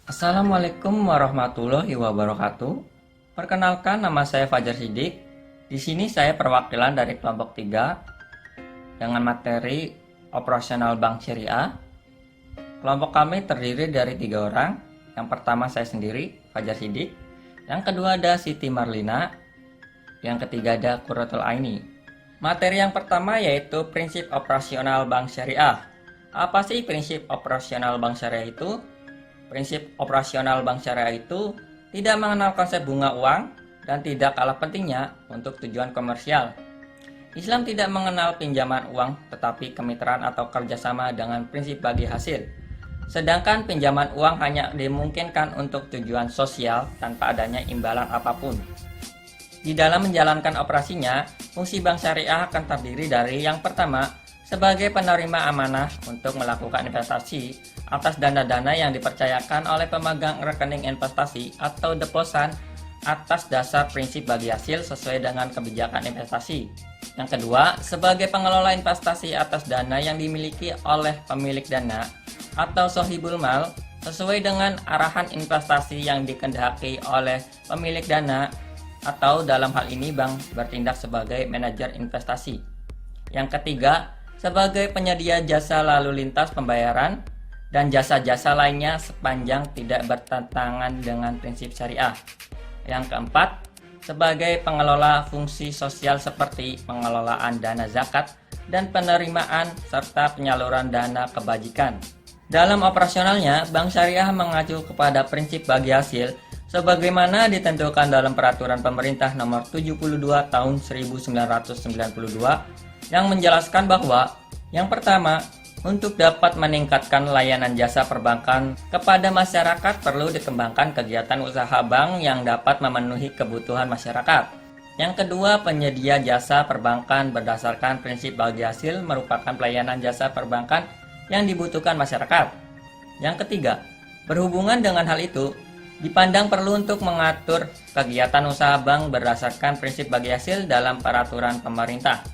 Assalamualaikum warahmatullahi wabarakatuh. Perkenalkan, nama saya Fajar Sidik. Di sini saya perwakilan dari kelompok 3 dengan materi operasional Bank Syariah. Kelompok kami terdiri dari 3 orang. Yang pertama saya sendiri, Fajar Sidik. Yang kedua ada Siti Marlina. Yang ketiga ada Qurratul Aini. Materi yang pertama yaitu prinsip operasional Bank Syariah. Apa sih prinsip operasional Bank Syariah itu? Prinsip operasional Bank Syariah itu tidak mengenal konsep bunga uang dan tidak kalah pentingnya untuk tujuan komersial. Islam tidak mengenal pinjaman uang tetapi kemitraan atau kerjasama dengan prinsip bagi hasil. Sedangkan pinjaman uang hanya dimungkinkan untuk tujuan sosial tanpa adanya imbalan apapun. Di dalam menjalankan operasinya, fungsi Bank Syariah akan terdiri dari yang pertama, sebagai penerima amanah untuk melakukan investasi atas dana-dana yang dipercayakan oleh pemegang rekening investasi atau deposan atas dasar prinsip bagi hasil sesuai dengan kebijakan investasi. Yang kedua, sebagai pengelola investasi atas dana yang dimiliki oleh pemilik dana atau sohibul mal sesuai dengan arahan investasi yang dikehendaki oleh pemilik dana atau dalam hal ini bank bertindak sebagai manajer investasi. Yang ketiga, sebagai penyedia jasa lalu lintas pembayaran dan jasa-jasa lainnya sepanjang tidak bertentangan dengan prinsip syariah. Yang keempat, sebagai pengelola fungsi sosial seperti pengelolaan dana zakat dan penerimaan serta penyaluran dana kebajikan. Dalam operasionalnya, Bank Syariah mengacu kepada prinsip bagi hasil sebagaimana ditentukan dalam Peraturan Pemerintah Nomor 72 Tahun 1992 yang menjelaskan bahwa yang pertama, untuk dapat meningkatkan layanan jasa perbankan kepada masyarakat perlu dikembangkan kegiatan usaha bank yang dapat memenuhi kebutuhan masyarakat. Yang kedua, penyedia jasa perbankan berdasarkan prinsip bagi hasil merupakan pelayanan jasa perbankan yang dibutuhkan masyarakat. Yang ketiga, berhubungan dengan hal itu, dipandang perlu untuk mengatur kegiatan usaha bank berdasarkan prinsip bagi hasil dalam peraturan pemerintah.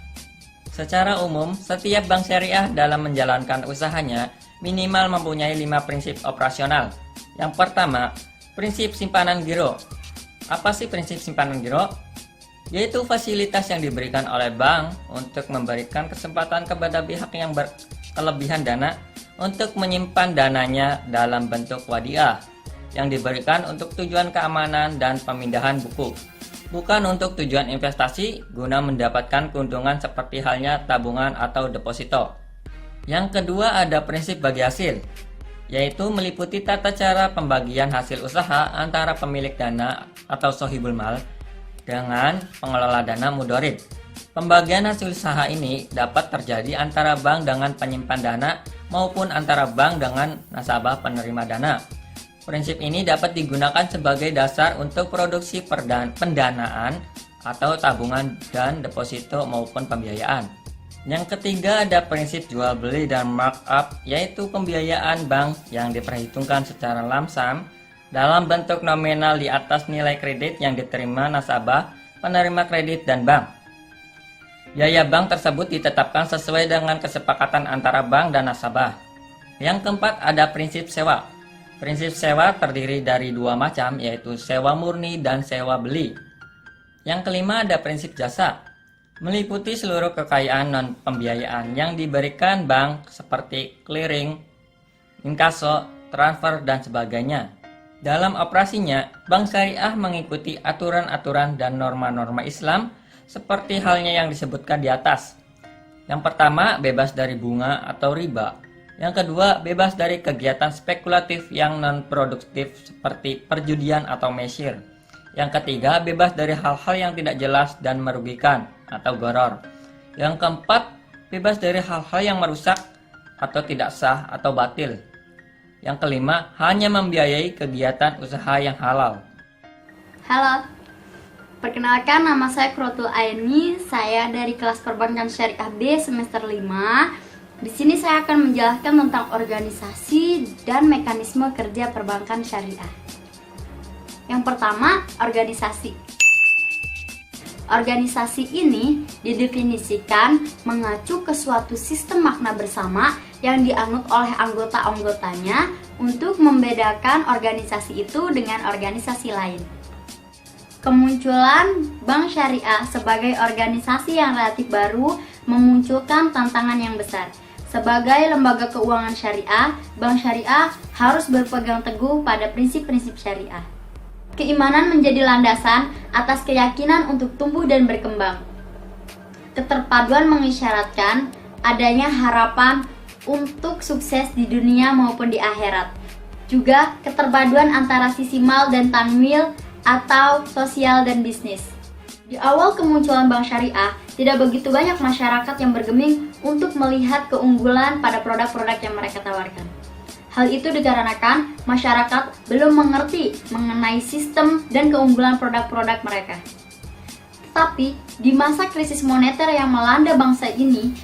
Secara umum, setiap bank syariah dalam menjalankan usahanya minimal mempunyai 5 prinsip operasional. Yang pertama, prinsip simpanan giro. Apa sih prinsip simpanan giro? Yaitu fasilitas yang diberikan oleh bank untuk memberikan kesempatan kepada pihak yang berkelebihan dana untuk menyimpan dananya dalam bentuk wadiah yang diberikan untuk tujuan keamanan dan pemindahan buku, bukan untuk tujuan investasi guna mendapatkan keuntungan seperti halnya tabungan atau deposito. Yang kedua ada prinsip bagi hasil, yaitu meliputi tata cara pembagian hasil usaha antara pemilik dana atau sohibul mal dengan pengelola dana mudorib. Pembagian hasil usaha ini dapat terjadi antara bank dengan penyimpan dana maupun antara bank dengan nasabah penerima dana. Prinsip ini dapat digunakan sebagai dasar untuk produksi pendanaan atau tabungan dan deposito maupun pembiayaan. Yang ketiga ada prinsip jual beli dan markup, yaitu pembiayaan bank yang diperhitungkan secara lamsam dalam bentuk nominal di atas nilai kredit yang diterima nasabah, penerima kredit, dan bank. Biaya bank tersebut ditetapkan sesuai dengan kesepakatan antara bank dan nasabah. Yang keempat ada prinsip sewa. Prinsip sewa terdiri dari 2 macam, yaitu sewa murni dan sewa beli. Yang kelima ada prinsip jasa, meliputi seluruh kekayaan non-pembiayaan yang diberikan bank seperti clearing, inkaso, transfer, dan sebagainya. Dalam operasinya, Bank Syariah mengikuti aturan-aturan dan norma-norma Islam seperti halnya yang disebutkan di atas. Yang pertama, bebas dari bunga atau riba. Yang kedua, bebas dari kegiatan spekulatif yang non-produktif seperti perjudian atau mesir. Yang ketiga, bebas dari hal-hal yang tidak jelas dan merugikan atau gharar. Yang keempat, bebas dari hal-hal yang merusak atau tidak sah atau batil. Yang kelima, hanya membiayai kegiatan usaha yang halal. Halo, perkenalkan nama saya Qurratul Aini. Saya dari kelas Perbankan Syariah B semester 5. Di sini saya akan menjelaskan tentang organisasi dan mekanisme kerja perbankan syariah. Yang pertama, organisasi. Organisasi ini didefinisikan mengacu ke suatu sistem makna bersama yang dianut oleh anggota-anggotanya untuk membedakan organisasi itu dengan organisasi lain. Kemunculan Bank Syariah sebagai organisasi yang relatif baru memunculkan tantangan yang besar. Sebagai lembaga keuangan syariah, Bank Syariah harus berpegang teguh pada prinsip-prinsip syariah. Keimanan menjadi landasan atas keyakinan untuk tumbuh dan berkembang. Keterpaduan mengisyaratkan adanya harapan untuk sukses di dunia maupun di akhirat. Juga keterpaduan antara sisi mal dan tanwil atau sosial dan bisnis. Di awal kemunculan Bank Syariah, tidak begitu banyak masyarakat yang bergeming untuk melihat keunggulan pada produk-produk yang mereka tawarkan. Hal itu dikarenakan masyarakat belum mengerti mengenai sistem dan keunggulan produk-produk mereka. Tetapi, di masa krisis moneter yang melanda bangsa ini,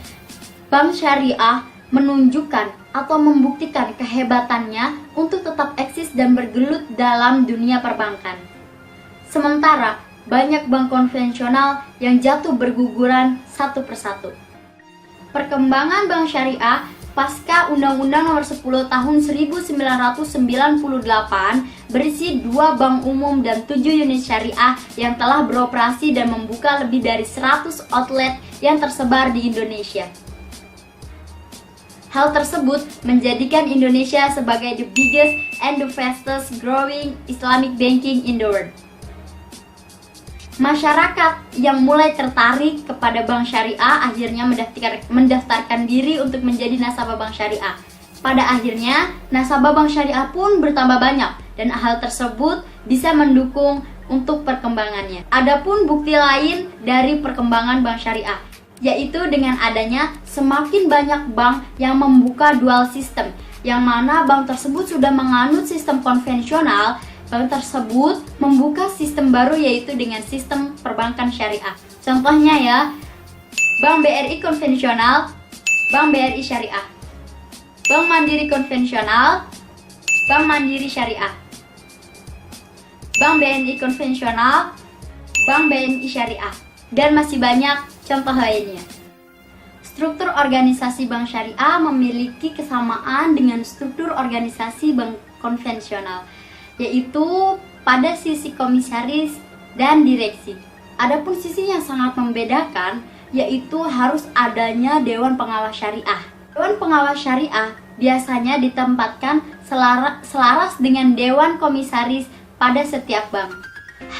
Bank Syariah menunjukkan atau membuktikan kehebatannya untuk tetap eksis dan bergelut dalam dunia perbankan. Sementara, banyak bank konvensional yang jatuh berguguran satu persatu. Perkembangan Bank Syariah pasca Undang-Undang Nomor 10 Tahun 1998 berisi 2 bank umum dan 7 unit syariah yang telah beroperasi dan membuka lebih dari 100 outlet yang tersebar di Indonesia. Hal tersebut menjadikan Indonesia sebagai the biggest and the fastest growing Islamic banking in the world. Masyarakat yang mulai tertarik kepada Bank Syariah akhirnya mendaftarkan diri untuk menjadi nasabah Bank Syariah. Pada akhirnya, nasabah Bank Syariah pun bertambah banyak dan hal tersebut bisa mendukung untuk perkembangannya. Adapun bukti lain dari perkembangan Bank Syariah, yaitu dengan adanya semakin banyak bank yang membuka dual system, yang mana bank tersebut sudah menganut sistem konvensional. Bank tersebut membuka sistem baru yaitu dengan sistem perbankan syariah. Contohnya ya, Bank BRI konvensional, Bank BRI syariah, Bank Mandiri konvensional, Bank Mandiri syariah, Bank BNI konvensional, Bank BNI syariah, dan masih banyak contoh lainnya. Struktur organisasi bank syariah memiliki kesamaan dengan struktur organisasi bank konvensional, yaitu pada sisi komisaris dan direksi. Adapun sisi yang sangat membedakan yaitu harus adanya Dewan Pengawas Syariah. Dewan Pengawas Syariah biasanya ditempatkan selaras dengan Dewan Komisaris pada setiap bank.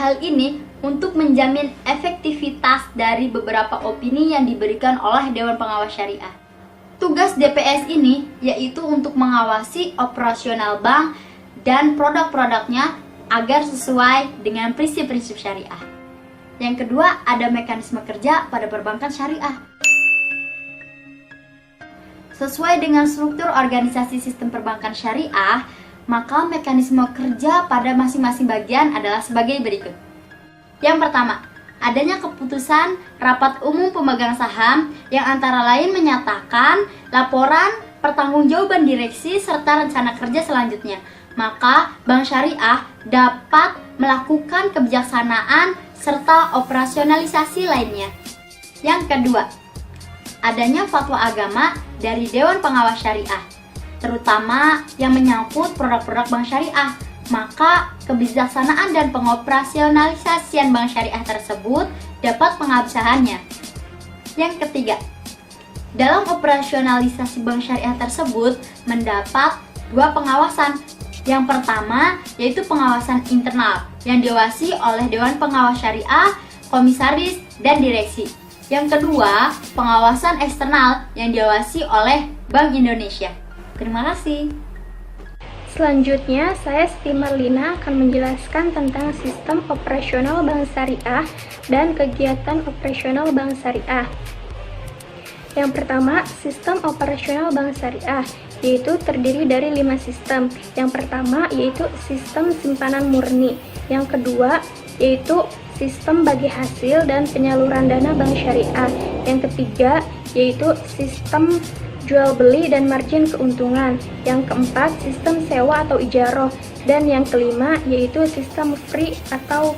Hal ini untuk menjamin efektivitas dari beberapa opini yang diberikan oleh Dewan Pengawas Syariah. Tugas DPS ini yaitu untuk mengawasi operasional bank dan produk-produknya agar sesuai dengan prinsip-prinsip syariah. Yang kedua, ada mekanisme kerja pada perbankan syariah. Sesuai dengan struktur organisasi sistem perbankan syariah, maka mekanisme kerja pada masing-masing bagian adalah sebagai berikut. Yang pertama, adanya keputusan rapat umum pemegang saham yang antara lain menyatakan laporan pertanggungjawaban direksi serta rencana kerja selanjutnya. Maka Bank Syariah dapat melakukan kebijaksanaan serta operasionalisasi lainnya. Yang kedua, adanya fatwa agama dari Dewan Pengawas Syariah, terutama yang menyangkut produk-produk Bank Syariah. Maka kebijaksanaan dan pengoperasionalisasian Bank Syariah tersebut dapat pengabsahannya. Yang ketiga, dalam operasionalisasi Bank Syariah tersebut mendapat 2 pengawasan. Yang pertama yaitu pengawasan internal yang diawasi oleh Dewan Pengawas Syariah, komisaris, dan direksi. Yang kedua, pengawasan eksternal yang diawasi oleh Bank Indonesia. Terima kasih. Selanjutnya, saya Siti Marlina akan menjelaskan tentang sistem operasional Bank Syariah dan kegiatan operasional Bank Syariah. Yang pertama, sistem operasional Bank Syariah, yaitu terdiri dari 5 sistem. Yang pertama yaitu sistem simpanan murni. Yang kedua yaitu sistem bagi hasil dan penyaluran dana Bank Syariah. Yang ketiga yaitu sistem jual beli dan margin keuntungan. Yang keempat sistem sewa atau ijaroh. Dan yang kelima yaitu sistem free atau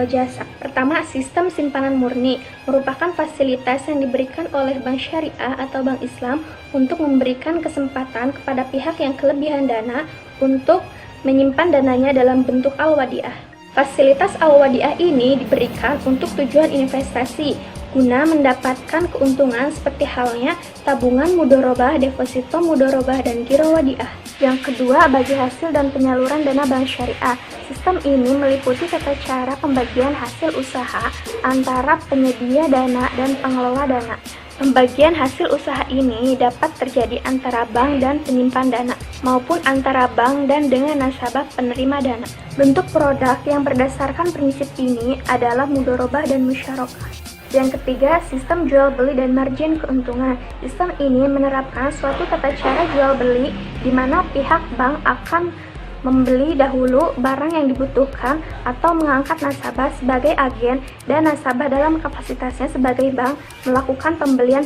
jasa. Pertama, sistem simpanan murni merupakan fasilitas yang diberikan oleh bank syariah atau bank Islam untuk memberikan kesempatan kepada pihak yang kelebihan dana untuk menyimpan dananya dalam bentuk al-wadiah. Fasilitas al-wadiah ini diberikan untuk tujuan investasi guna mendapatkan keuntungan seperti halnya tabungan mudorobah, deposito mudorobah, dan giro wadiah. Yang kedua, bagi hasil dan penyaluran dana bank syariah. Sistem ini meliputi tata cara pembagian hasil usaha antara penyedia dana dan pengelola dana. Pembagian hasil usaha ini dapat terjadi antara bank dan penyimpan dana, maupun antara bank dan dengan nasabah penerima dana. Bentuk produk yang berdasarkan prinsip ini adalah mudorobah dan musyarakah. Yang ketiga, sistem jual beli dan margin keuntungan. Sistem ini menerapkan suatu tata cara jual beli di mana pihak bank akan membeli dahulu barang yang dibutuhkan atau mengangkat nasabah sebagai agen dan nasabah dalam kapasitasnya sebagai bank melakukan pembelian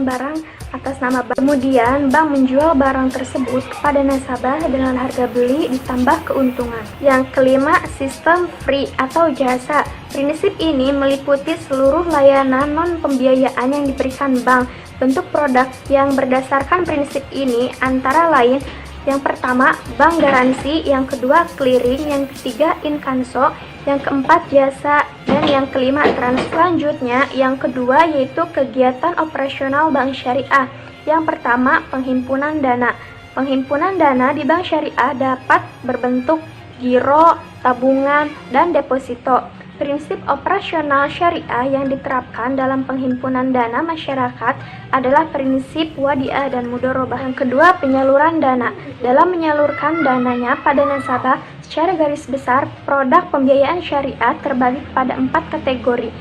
barang atas nama bank. Kemudian bank menjual barang tersebut kepada nasabah dengan harga beli ditambah keuntungan. Yang kelima, sistem free atau jasa. Prinsip ini meliputi seluruh layanan non-pembiayaan yang diberikan bank. Bentuk produk yang berdasarkan prinsip ini antara lain: yang pertama, bank garansi; yang kedua, clearing; yang ketiga, inkanso; yang keempat, jasa; dan yang kelima, selanjutnya, yang kedua yaitu kegiatan operasional bank syariah. Yang pertama, penghimpunan dana. Penghimpunan dana di bank syariah dapat berbentuk giro, tabungan, dan deposito. Prinsip operasional syariah yang diterapkan dalam penghimpunan dana masyarakat adalah prinsip wadiah dan mudorobah. Yang kedua, penyaluran dana. Dalam menyalurkan dananya pada nasabah, secara garis besar, produk pembiayaan syariah terbagi pada 4 kategori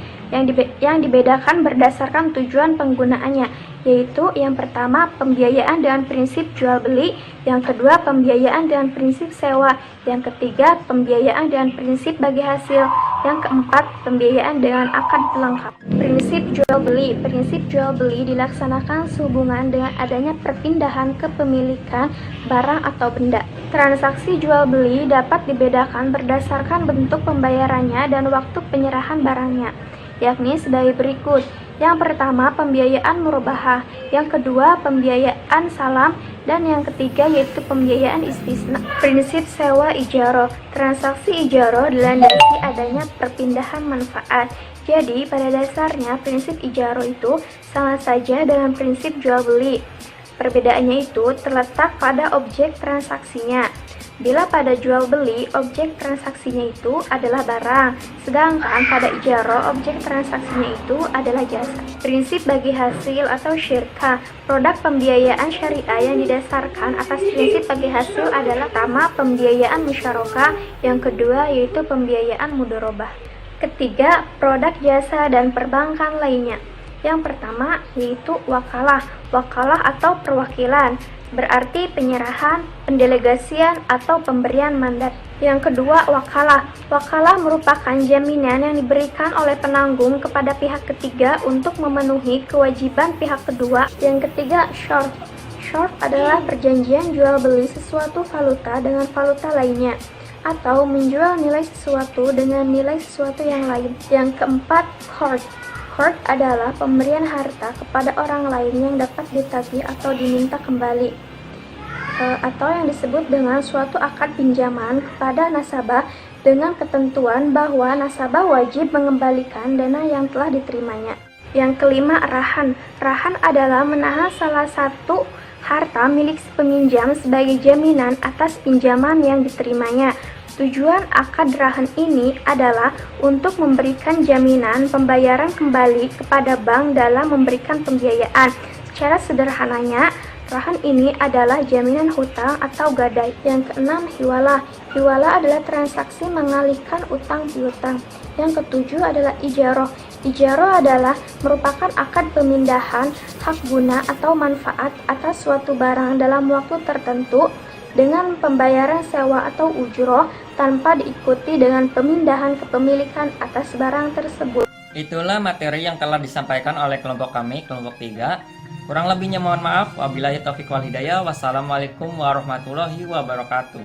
yang dibedakan berdasarkan tujuan penggunaannya, yaitu yang pertama, pembiayaan dengan prinsip jual beli; yang kedua, pembiayaan dengan prinsip sewa; yang ketiga, pembiayaan dengan prinsip bagi hasil; yang keempat, pembiayaan dengan akad pelengkap. Prinsip jual beli. Prinsip jual beli dilaksanakan sehubungan dengan adanya perpindahan kepemilikan barang atau benda. Transaksi jual beli dapat dibedakan berdasarkan bentuk pembayarannya dan waktu penyerahan barangnya, yakni sebagai berikut. Yang pertama, pembiayaan murabahah; yang kedua, pembiayaan salam; dan yang ketiga yaitu pembiayaan istisna. Prinsip sewa ijaroh. Transaksi ijaroh dilandasi adanya perpindahan manfaat. Jadi, pada dasarnya prinsip ijaroh itu sama saja dengan prinsip jual beli. Perbedaannya itu terletak pada objek transaksinya. Bila pada jual beli, objek transaksinya itu adalah barang, sedangkan pada ijaroh, objek transaksinya itu adalah jasa. Prinsip bagi hasil atau syirkah. Produk pembiayaan syariah yang didasarkan atas prinsip bagi hasil adalah pertama, pembiayaan musyarakah; yang kedua yaitu pembiayaan mudorobah; ketiga, produk jasa dan perbankan lainnya. Yang pertama yaitu wakalah. Wakalah atau perwakilan berarti penyerahan, pendelegasian, atau pemberian mandat. Yang kedua, wakalah. Wakalah merupakan jaminan yang diberikan oleh penanggung kepada pihak ketiga untuk memenuhi kewajiban pihak kedua. Yang ketiga, short. Short adalah perjanjian jual beli sesuatu valuta dengan valuta lainnya, atau menjual nilai sesuatu dengan nilai sesuatu yang lain. Yang keempat, hoard. Hoard adalah pemberian harta kepada orang lain yang dapat ditagih atau diminta kembali, atau yang disebut dengan suatu akad pinjaman kepada nasabah dengan ketentuan bahwa nasabah wajib mengembalikan dana yang telah diterimanya. Yang kelima, rahan. Rahan adalah menahan salah satu harta milik si peminjam sebagai jaminan atas pinjaman yang diterimanya. Tujuan akad rahan ini adalah untuk memberikan jaminan pembayaran kembali kepada bank dalam memberikan pembiayaan. Secara sederhananya, rahan ini adalah jaminan hutang atau gadai. Yang keenam, hiwalah. Hiwalah adalah transaksi mengalihkan utang piutang. Yang ketujuh adalah ijaroh. Ijaroh adalah merupakan akad pemindahan hak guna atau manfaat atas suatu barang dalam waktu tertentu dengan pembayaran sewa atau ujroh tanpa diikuti dengan pemindahan kepemilikan atas barang tersebut. Itulah materi yang telah disampaikan oleh kelompok kami, kelompok 3. Kurang lebihnya mohon maaf. Wabillahi taufiq wal hidayah. Wassalamualaikum warahmatullahi wabarakatuh.